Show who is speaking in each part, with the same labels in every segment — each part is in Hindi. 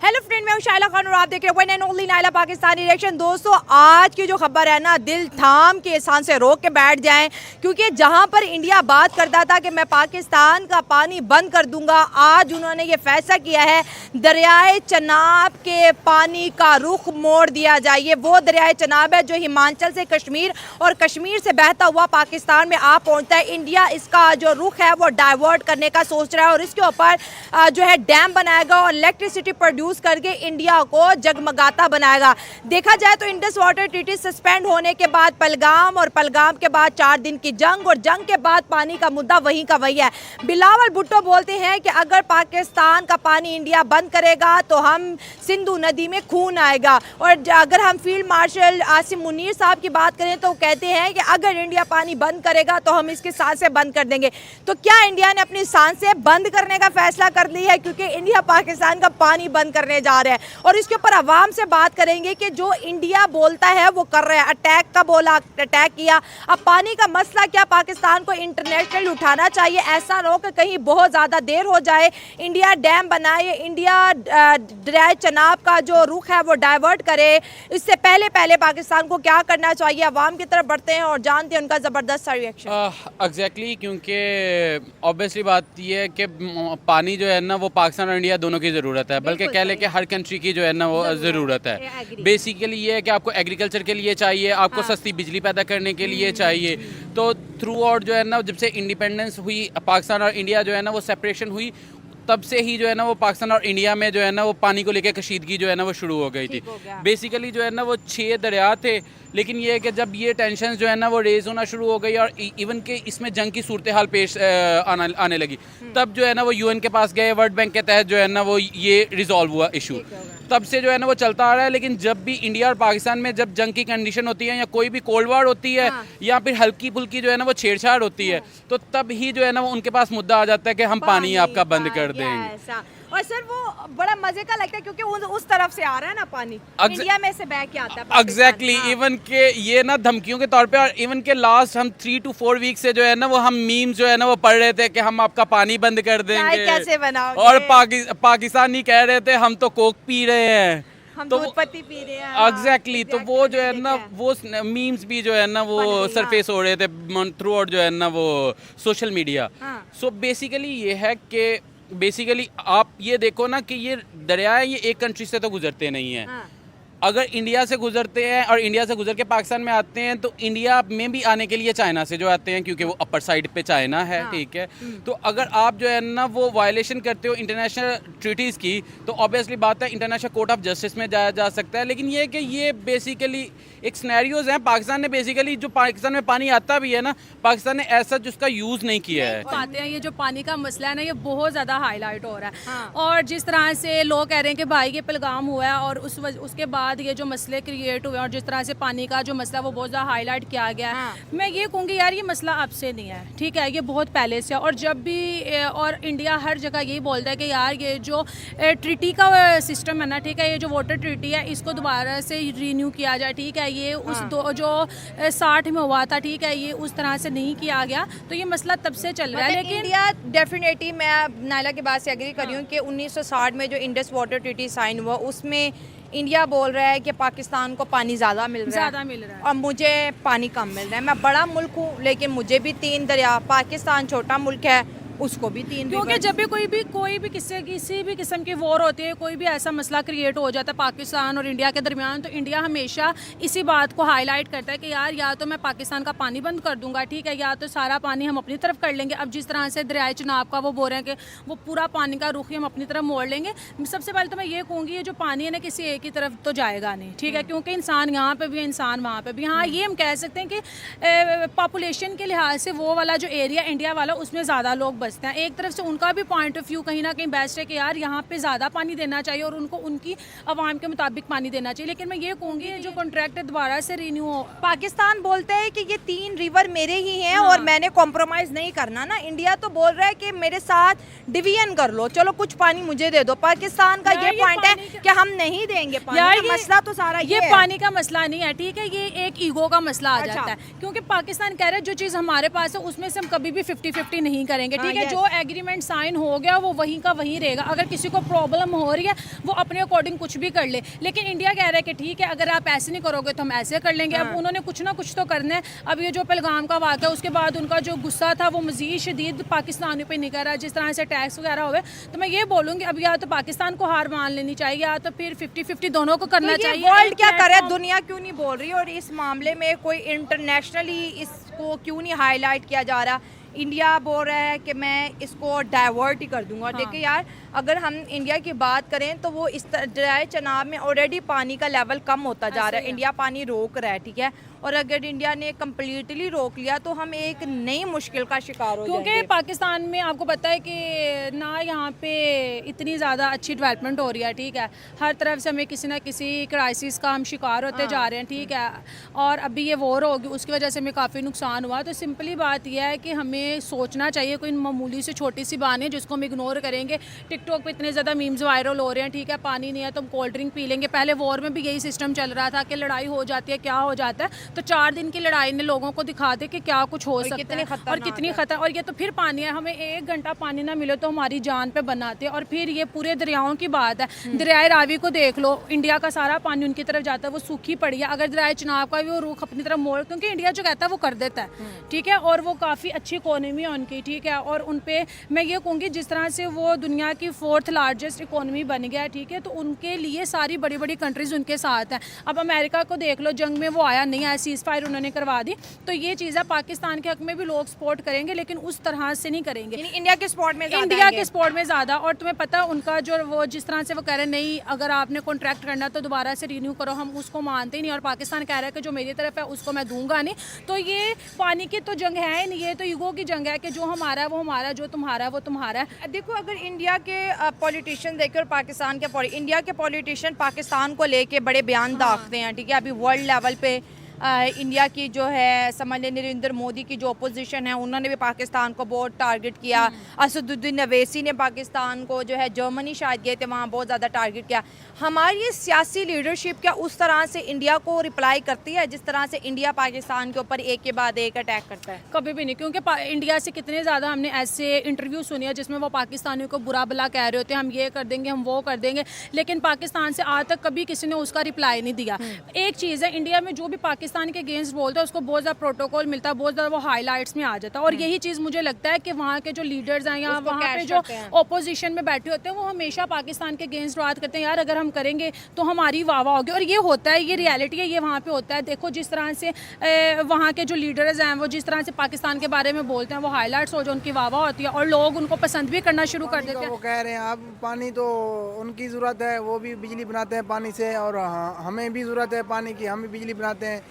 Speaker 1: हेलो फ्रेंड, मैं हूं शाइला खान और आप देख रहे हैं one and only Naila Pakistani reaction. दोस्तों, आज की जो खबर है ना, दिल थाम के सांस से रोक के बैठ जाएं, क्योंकि जहां पर इंडिया बात करता था कि मैं पाकिस्तान का पानी बंद कर दूंगा, आज उन्होंने ये फैसला किया है दरियाए चनाब के पानी का रुख मोड़ दिया जाए। ये वो दरियाए चनाब है जो हिमाचल से कश्मीर और कश्मीर से बहता हुआ पाकिस्तान में आ पहुंचता है। इंडिया इसका जो रुख है वो डाइवर्ट करने का सोच रहा है और इसके ऊपर जो है डैम बनाएगा और इलेक्ट्रिसिटी प्रोड्यूस करके इंडिया को जगमगाता बनाएगा। देखा जाए तो इंडस वाटर ट्रीटी सस्पेंड होने के बाद पहलगाम और पहलगाम के बाद 4 दिन की जंग और जंग के बाद पानी का मुद्दा वहीं का वही है। बिलावल भुट्टो बोलते हैं कि अगर पाकिस्तान का पानी इंडिया बंद करेगा तो हम सिंधु नदी में खून आएगा। और अगर हम फील्ड मार्शल आसिम मुनीर साहब की बात करें तो कहते हैं कि अगर इंडिया पानी बंद करेगा तो हम इसकी सांसें बंद कर देंगे। तो क्या इंडिया ने अपनी सांसें बंद करने का फैसला कर ली है, क्योंकि इंडिया पाकिस्तान का पानी बंद करने जा रहे हैं। और इसके ऊपर आवाम से बात करेंगे कि जो इंडिया बोलता है वो कर रहे हैं। अटैक का बोला, अटैक किया। अब पानी का मसला क्या पाकिस्तान को इंटरनेशनल उठाना चाहिए, ऐसा ना हो कि कहीं बहुत ज़्यादा देर हो जाए। इंडिया डैम बनाए, इंडिया दरियाए चनाब का जो रुख है वो डाइवर्ट करे। इससे पहले पाकिस्तान को क्या करना चाहिए, आवाम की तरफ बढ़ते हैं और जानते हैं उनका ज़बरदस्त सा रिएक्शन।
Speaker 2: एग्जैक्टली, क्योंकि ऑब्वियसली बात यह है कि पानी जो है ना वो पाकिस्तान और इंडिया दोनों की ज़रूरत है, बल्कि कह लें कि हर कंट्री की जो है ना वो ज़रूरत है। बेसिकली ये है कि आपको एग्रीकल्चर के लिए चाहिए, आपको सस्ती बिजली पैदा करने के लिए चाहिए। तो थ्रू आउट जो है ना, जब से इंडिपेंडेंस हुई पाकिस्तान और इंडिया जो है ना वो सेपरेशन हुई, तब से ही जो है ना वो पाकिस्तान और इंडिया में जो है ना वो पानी को लेकर कशीदगी जो है ना वो शुरू हो गई थी। बेसिकली जो है ना वो 6 दरिया थे, लेकिन ये है कि जब ये टेंशन जो है ना वो रेज होना शुरू हो गई और इवन के इसमें जंग की सूरत हाल पेश आने लगी, तब जो है ना वो यूएन के पास गए, वर्ल्ड बैंक के तहत जो है ना वो ये रिजॉल्व हुआ इशू। तब से जो है ना वो चलता आ रहा है। लेकिन जब भी इंडिया और पाकिस्तान में जब जंग की कंडीशन होती है या कोई भी कोल्ड वार होती है या फिर हल्की फुल्की जो है ना वो छेड़छाड़ होती है, तो तब ही जो है ना वो उनके पास मुद्दा आ जाता है कि हम पानी आपका बंद कर देंगे।
Speaker 1: और सर वो बड़ा मजे का लगता है क्योंकि उस तरफ से आ रहा है ना पानी, इंडिया में से बह के आता है।
Speaker 2: एग्जैक्टली, इवन के ये ना धमकियों के तौर पे, और इवन के लास्ट हम 3 to 4 वीक से जो है ना वो हम मीम्स जो है ना वो पढ़ रहे थे कि हम आपका पानी बंद कर देंगे,
Speaker 1: कैसे बनाओगे?
Speaker 2: और पाकिस्तानी कह रहे थे हम तो कोक पी रहे हैं,
Speaker 1: हम
Speaker 2: तो
Speaker 1: दूध पत्ती पी रहे हैं।
Speaker 2: एग्जैक्टली, तो वो जो है ना वो मीम्स भी जो है ना वो सरफेस हो रहे थे थ्रू आउट जो है ना वो सोशल मीडिया। सो बेसिकली ये है कि बेसिकली आप ये देखो ना कि ये दरिया है, ये एक कंट्री से तो गुजरते नहीं हैं। अगर इंडिया से गुजरते हैं और इंडिया से गुजर के पाकिस्तान में आते हैं तो इंडिया में भी आने के लिए चाइना से जो आते हैं, क्योंकि वो अपर साइड पे चाइना है, ठीक है। तो अगर आप जो है ना वो वायलेशन करते हो इंटरनेशनल ट्रीटीज़ की, तो ऑब्वियसली बात है इंटरनेशनल कोर्ट ऑफ जस्टिस में जाया जा सकता है। लेकिन ये है कि ये बेसिकली एक सिनेरियोज हैं। पाकिस्तान ने बेसिकली जो पाकिस्तान में पानी आता भी है ना, पाकिस्तान ने ऐसा जिसका यूज़ नहीं किया है।
Speaker 3: पाते हैं ये जो पानी का मसला है ना, ये बहुत ज़्यादा हाईलाइट हो रहा है। और जिस तरह से लोग कह रहे हैं कि भाई ये पहलगाम हुआ है और उसके बाद ये जो मसले क्रिएट हुए और जिस तरह से पानी का जो मसला वो बहुत ज़्यादा हाईलाइट किया गया है, मैं ये कहूँगी यार ये मसला अब से नहीं है, ठीक है, ये बहुत पहले से है। और जब भी और इंडिया हर जगह यही बोलता है कि यार ये जो ट्रीटी का सिस्टम है ना, ठीक है, ये जो वाटर ट्रीटी है इसको दोबारा से रिन्यू किया जाए, ठीक है। ये उस जो 60 में हुआ था, ठीक है, ये उस तरह से नहीं किया गया, तो ये मसला तब से चल रहा है। लेकिन
Speaker 1: इंडिया डेफिनेटली, मैं नाइला की बात से एग्री कर रही हूँ कि 1960 में जो इंडस वाटर ट्रीटी साइन हुआ उसमें इंडिया बोल रहा है कि पाकिस्तान को पानी ज़्यादा मिल रहा है और मुझे पानी कम मिल रहा है। मैं बड़ा मुल्क हूँ लेकिन मुझे भी 3 दरिया, पाकिस्तान छोटा मुल्क है उसको भी 3,
Speaker 3: क्योंकि जब भी कोई भी किसी भी किस्म की वॉर होती है, कोई भी ऐसा मसला क्रिएट हो जाता है पाकिस्तान और इंडिया के दरमियान, तो इंडिया हमेशा इसी बात को हाईलाइट करता है कि यार या तो मैं पाकिस्तान का पानी बंद कर दूंगा, ठीक है, या तो सारा पानी हम अपनी तरफ कर लेंगे। अब जिस तरह से दरियाए चनाब का वो बोल रहे हैं कि वो पूरा पानी का रुख ही हम अपनी तरफ मोड़ लेंगे। सबसे पहले तो मैं ये कहूँगी ये जो पानी है ना किसी एक ही तरफ तो जाएगा नहीं, ठीक है, क्योंकि इंसान यहाँ पे भी है, इंसान वहाँ पे भी। हाँ, ये हम कह सकते हैं कि पॉपुलेशन के लिहाज से वो वाला जो एरिया इंडिया वाला उसमें ज़्यादा लोग बसते हैं। एक तरफ से उनका भी पॉइंट ऑफ व्यू कहीं ना कहीं बेस्ट है कि यार यहाँ पे ज़्यादा पानी देना चाहिए और उनको उनकी आवाम के मुताबिक पानी देना चाहिए। लेकिन मैं ये कहूँगी जो कॉन्ट्रैक्ट दोबारा से रिन्यू हो,
Speaker 1: पाकिस्तान बोलता है कि ये 3 रिवर मेरे ही हैं और मैंने कॉम्प्रोमाइज़ नहीं करना ना। इंडिया तो बोल रहा है कि मेरे साथ डिवीजन कर लो, चलो कुछ पानी मुझे दे दो। पाकिस्तान का ये पॉइंट है कि हम नहीं देंगे पानी। यार मसला तो सारा
Speaker 3: ये पानी का मसला नहीं है, ठीक है, ये एक ईगो का मसला आ जाता है, क्योंकि पाकिस्तान कह रहा है जो चीज़ हमारे पास है उसमें से हम कभी भी 50-50 नहीं करेंगे, ठीक है, जो एग्रीमेंट साइन हो गया वो वहीं का वहीं रहेगा। अगर किसी को प्रॉब्लम हो रही है वो अपने अकॉर्डिंग कुछ भी कर ले, लेकिन इंडिया कह रहा है कि ठीक है अगर आप ऐसे नहीं करोगे तो हम ऐसे कर लेंगे। अब उन्होंने कुछ ना कुछ तो करना है। अब ये जो पहलगाम का वाक़या, उसके बाद उनका जो गुस्सा था वो मज़ीद शदीद पाकिस्तानियों पे निकल रहा है, जिस तरह से टैक्स वगैरह हुए। तो मैं ये बोलूँगी अब या तो पाकिस्तान को हार मान लेनी चाहिए या तो फिर 50-50 दोनों को करना चाहिए।
Speaker 1: वर्ल्ड क्या करे, दुनिया क्यों नहीं बोल रही और इस मामले में कोई इंटरनेशनली इसको क्यों नहीं हाईलाइट किया जा रहा? इंडिया बोल रहा है कि मैं इसको डाइवर्ट ही कर दूंगा। देखिए यार, अगर हम इंडिया की बात करें तो वो इस दरियाए चनाब में ऑलरेडी पानी का लेवल कम होता जा रहा है। इंडिया पानी रोक रहा है, ठीक है, और अगर इंडिया ने कम्प्लीटली रोक लिया तो हम एक नई मुश्किल का शिकार हो जाएंगे।
Speaker 3: क्योंकि पाकिस्तान में आपको पता है कि ना यहाँ पे इतनी ज़्यादा अच्छी डेवलपमेंट हो रही है, ठीक है, हर तरफ से हमें किसी ना किसी क्राइसिस का हम शिकार होते जा रहे हैं, ठीक है, और अभी ये वॉर होगी उसकी वजह से हमें काफ़ी नुकसान हुआ। तो सिंपली बात यह है कि हमें सोचना चाहिए कोई मामूली से छोटी सी बात है जिसको हम इग्नोर करेंगे। टिकटॉक पे इतने ज़्यादा मीम्स वायरल हो रहे हैं, ठीक है, पानी नहीं है तो हम कोल्ड ड्रिंक पी लेंगे। पहले वॉर में भी यही सिस्टम चल रहा था कि लड़ाई हो जाती है, क्या हो जाता है, तो 4 दिन की लड़ाई ने लोगों को दिखा दे कि क्या कुछ हो सकता है और कितनी खतर। और ये तो फिर पानी है, हमें 1 घंटा पानी ना मिले तो हमारी जान पे बनाते हैं। और फिर ये पूरे दरियाओं की बात है, दरियाए रावी को देख लो, इंडिया का सारा पानी उनकी तरफ जाता है, वो सूखी पड़ी है। अगर दरियाए चनाब का भी वो रुख अपनी तरफ मोड़, क्योंकि इंडिया जो कहता है वो कर देता है, ठीक है, और वो काफ़ी अच्छी इकोनॉमी है उनकी, ठीक है, और उन पे मैं ये कहूँगी जिस तरह से वो दुनिया की 4th लार्जेस्ट इकोनॉमी बन गया है, ठीक है, तो उनके लिए सारी बड़ी बड़ी कंट्रीज उनके साथ हैं। अब अमेरिका को देख लो, जंग में वो आया नहीं आया, सीज फायर उन्होंने करवा दी। तो ये चीज़ है, पाकिस्तान के हक में भी लोग सपोर्ट करेंगे लेकिन उस तरह से नहीं करेंगे।
Speaker 1: इंडिया के सपोर्ट में
Speaker 3: ज़्यादा। और तुम्हें पता है उनका जो वो जिस तरह से वो कह रहे हैं नहीं अगर आपने कॉन्ट्रैक्ट करना तो दोबारा से रिन्यू करो, हम उसको मानते ही नहीं। और पाकिस्तान कह रहा है कि जो मेरी तरफ है उसको मैं दूंगा नहीं। तो ये पानी की तो जंग है ही नहीं, ये तो ईगो की जंग है कि जो हमारा है वो हमारा है, जो तुम्हारा है वो तुम्हारा है।
Speaker 1: देखो, अगर इंडिया के पॉलिटिशियन देखे और पाकिस्तान के इंडिया के पॉलिटिशियन पाकिस्तान को लेके बड़े बयान दागते हैं, ठीक है, अभी वर्ल्ड लेवल पे इंडिया की जो है समझ लें नरेंद्र मोदी की जो अपोजिशन है उन्होंने भी पाकिस्तान को बहुत टारगेट किया। असदुद्दीन अवैसी ने पाकिस्तान को जो है जर्मनी शायद गए थे वहाँ बहुत ज़्यादा टारगेट किया। हमारी ये सियासी लीडरशिप क्या उस तरह से इंडिया को रिप्लाई करती है जिस तरह से इंडिया पाकिस्तान के ऊपर एक के बाद एक अटैक करता है?
Speaker 3: कभी भी नहीं, क्योंकि इंडिया से कितने ज़्यादा हमने ऐसे इंटरव्यू सुने हैं जिसमें वो पाकिस्तानियों को बुरा भला कह रहे होते हैं, हम ये कर देंगे हम वो कर देंगे, लेकिन पाकिस्तान से आज तक कभी किसी ने उसका रिप्लाई नहीं दिया। एक चीज़ है, इंडिया में जो भी पाकिस्तान के अगेंस्ट बोलते हैं उसको बहुत ज़्यादा प्रोटोकॉल मिलता है, बहुत ज़्यादा वो हाईलाइट्स में आ जाता है। और यही चीज़ मुझे लगता है कि वहाँ के जो लीडर्स हैं या वहाँ पे जो ऑपोजिशन में बैठे होते हैं वो हमेशा पाकिस्तान के अगेंस्ट बात करते हैं, यार अगर हम करेंगे तो हमारी वाह वाह होगी। और ये होता है, ये रियलिटी है, ये वहाँ पे होता है। देखो जिस तरह से वहाँ के जो लीडर्स हैं वो जिस तरह से पाकिस्तान के बारे में बोलते हैं वो हाईलाइट्स हो जो उनकी वाह वाह होती है और लोग उनको पसंद भी करना शुरू कर देते हैं।
Speaker 4: वो कह रहे हैं अब पानी तो उनकी ज़रूरत है, वो भी बिजली बनाते हैं पानी से, और हमें भी ज़रूरत है पानी की, हम भी बिजली बनाते हैं।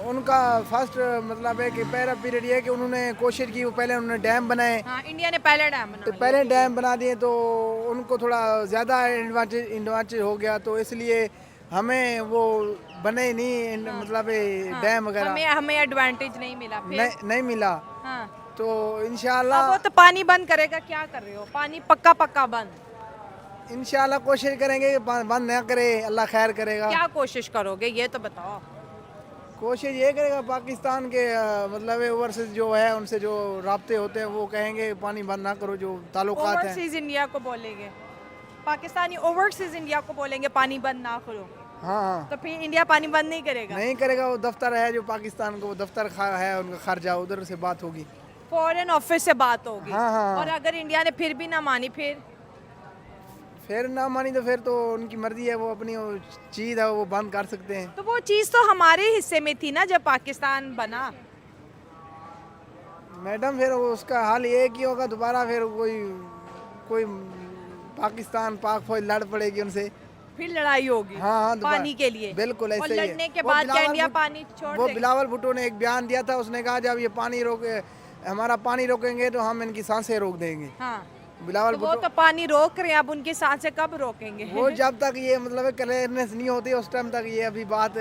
Speaker 4: उनका फर्स्ट मतलब है कि पहला पीरियड ये है कि उन्होंने कोशिश की, वो पहले उन्होंने डैम बनाए।
Speaker 1: हाँ, इंडिया ने पहले डैम बनाए,
Speaker 4: तो पहले डैम बना दिए तो उनको थोड़ा ज़्यादा एडवांटेज हो गया, तो इसलिए हमें वो बने ही नहीं मतलब डैम वगैरह
Speaker 1: हमें एडवांटेज नहीं मिला,
Speaker 4: नहीं मिला।
Speaker 1: हाँ।
Speaker 4: तो इंशाल्लाह
Speaker 1: वो तो पानी बंद करेगा, क्या कर रहे हो, पानी पक्का पक्का बंद।
Speaker 4: इंशाल्लाह कोशिश करेंगे बंद ना करे, अल्लाह खैर करेगा।
Speaker 1: क्या कोशिश करोगे ये तो बताओ?
Speaker 4: कोशिश ये करेगा पाकिस्तान के मतलब ओवरसीज जो है उनसे जो राब्ते होते हैं वो कहेंगे पानी बंद ना करो, जो ताल्लुकात हैं।
Speaker 1: ओवरसीज इंडिया को बोलेंगे, पाकिस्तानी ओवरसीज इंडिया को बोलेंगे पानी बंद ना करो।
Speaker 4: हाँ,
Speaker 1: तो फिर इंडिया पानी बंद नहीं करेगा?
Speaker 4: नहीं करेगा। वो दफ्तर है जो पाकिस्तान को, वो दफ्तर है उनका खर्चा, उधर से बात होगी,
Speaker 1: फॉरेन ऑफिस से बात होगी।
Speaker 4: हाँ।
Speaker 1: और अगर इंडिया ने फिर भी ना मानी, फिर
Speaker 4: ना मानी तो फिर तो उनकी मर्जी है, वो अपनी चीज़ है वो बंद कर सकते हैं।
Speaker 1: तो वो चीज़ तो हमारे हिस्से में थी ना जब पाकिस्तान बना।
Speaker 4: मैडम फिर उसका हाल ये कि होगा दोबारा फिर कोई पाकिस्तान पाक फौज लड़ पड़ेगी उनसे,
Speaker 1: फिर लड़ाई होगी।
Speaker 4: हाँ,
Speaker 1: पानी के लिए
Speaker 4: बिल्कुल ऐसे ही है।
Speaker 1: लड़ने के बाद क्या इंडिया पानी छोड़ देगा?
Speaker 4: बिलावल भुट्टो ने एक बयान दिया था, उसने कहा जब ये पानी हमारा पानी रोकेंगे तो हम इनकी सांसें रोक देंगे।
Speaker 1: हाँ,
Speaker 4: बिलावल
Speaker 1: वो तो पानी रोक रहे हैं, अब उनकी सांसें कब रोकेंगे?
Speaker 4: वो जब तक ये मतलब क्लियरनेस नहीं होती उस टाइम तक ये अभी बात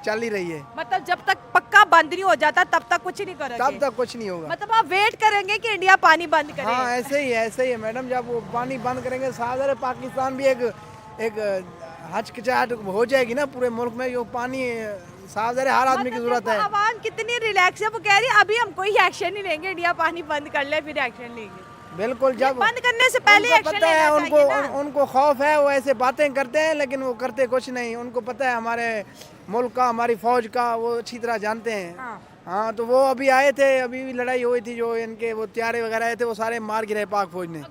Speaker 4: चल ही रही है।
Speaker 1: मतलब जब तक पक्का बंद नहीं हो जाता तब तक कुछ नहीं करेंगे?
Speaker 4: तब तक कुछ नहीं होगा।
Speaker 1: मतलब आप वेट करेंगे कि इंडिया पानी बंद करे?
Speaker 4: हाँ, ऐसे ही है मैडम। जब वो पानी बंद करेंगे सागर पाकिस्तान भी एक हचकिचाहट हो जाएगी ना पूरे मुल्क में, जो पानी साफ ज़ाहिर हर आदमी की ज़रूरत है।
Speaker 1: आवाम कितनी रिलैक्स है, वो कह रही है अभी हम कोई एक्शन नहीं लेंगे, इंडिया पानी बंद कर ले फिर एक्शन लेंगे।
Speaker 4: बिल्कुल, जब
Speaker 1: बंद करने से पहले
Speaker 4: उनको
Speaker 1: एक्शन
Speaker 4: पता है,
Speaker 1: लेना
Speaker 4: उनको
Speaker 1: चाहिए ना।
Speaker 4: उनको खौफ है, वो ऐसे बातें करते हैं लेकिन वो करते कुछ नहीं। उनको पता है हमारे मुल्क का, हमारी फौज का, वो अच्छी तरह जानते हैं। हाँ, तो वो अभी आए थे, अभी भी लड़ाई हुई थी, जो इनके वो त्यारे वगैरह आए थे वो सारे मार गिराए पाक फौज ने।